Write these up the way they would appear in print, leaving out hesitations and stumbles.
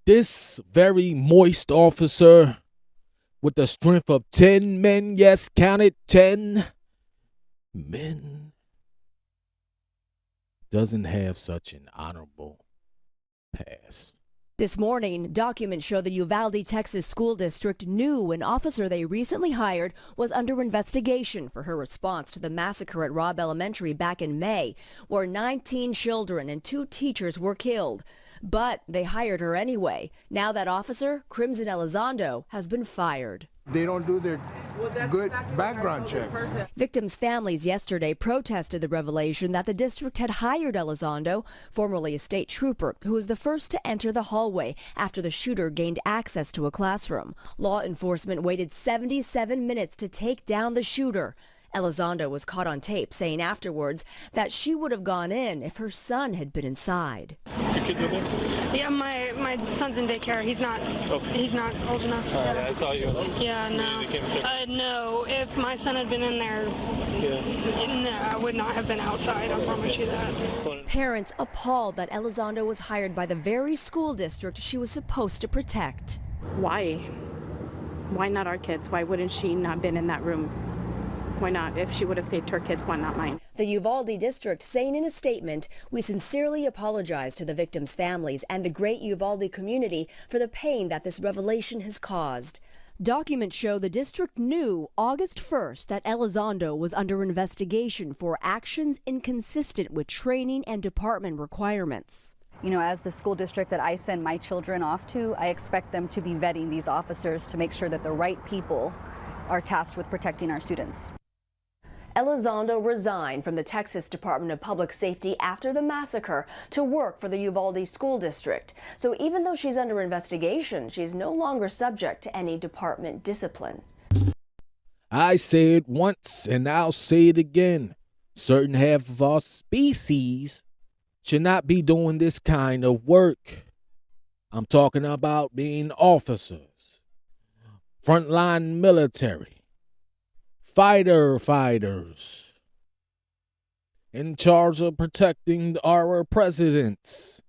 This very moist officer with the strength of 10 men, yes, count it, 10 men, doesn't have such an honorable past. This morning, documents show the Uvalde, Texas school district knew an officer they recently hired was under investigation for her response to the massacre at Robb Elementary back in May, where 19 children and 2 teachers were killed. But they hired her anyway. Now that officer, Crimson Elizondo, has been fired. They don't do their good background checks. Victims' families yesterday protested the revelation that the district had hired Elizondo, formerly a state trooper, who was the first to enter the hallway after the shooter gained access to a classroom. Law enforcement waited 77 minutes to take down the shooter. Elizondo was caught on tape saying afterwards that she would have gone in if her son had been inside. Your kids are there? Yeah, my son's in daycare. He's not old enough. I saw you. Yeah, no. No, if my son had been in there, no, I would not have been outside. I promise you that. Parents appalled that Elizondo was hired by the very school district she was supposed to protect. Why? Why not our kids? Why wouldn't she not been in that room? Why not? If she would have saved her kids, why not mine? The Uvalde district saying in a statement, "We sincerely apologize to the victims' families and the great Uvalde community for the pain that this revelation has caused." Documents show the district knew August 1st that Elizondo was under investigation for actions inconsistent with training and department requirements. You know, as the school district that I send my children off to, I expect them to be vetting these officers to make sure that the right people are tasked with protecting our students. Elizondo resigned from the Texas Department of Public Safety after the massacre to work for the Uvalde School District. So even though she's under investigation, she's no longer subject to any department discipline. I say it once and I'll say it again. Certain half of our species should not be doing this kind of work. I'm talking about being officers, frontline military, fighters, in charge of protecting our presidents.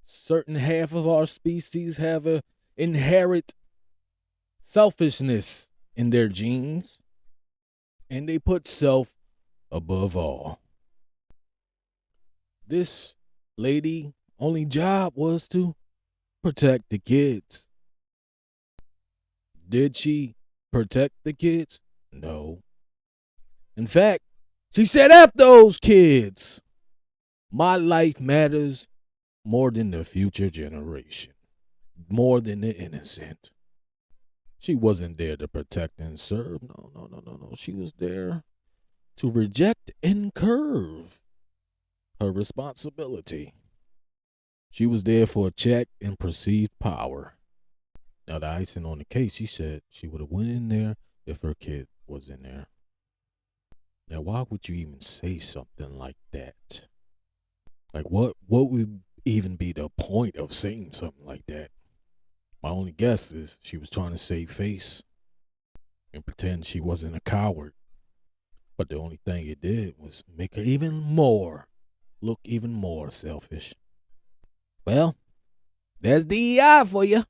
Certain half of our species have an inherent selfishness in their genes, and they put self above all. This lady only job was to protect the kids. Did she protect the kids? No. In fact, she said, F those kids. My life matters more than the future generation, more than the innocent. She wasn't there to protect and serve. No. She was there to reject and curve her responsibility. She was there for a check and perceived power. Now, the icing on the cake, she said she would have went in there if her kid was in there. Now, why would you even say something like that? Like, what would even be the point of saying something like that? My only guess is she was trying to save face and pretend she wasn't a coward. But the only thing it did was make her look even more selfish. Well, there's DEI for you.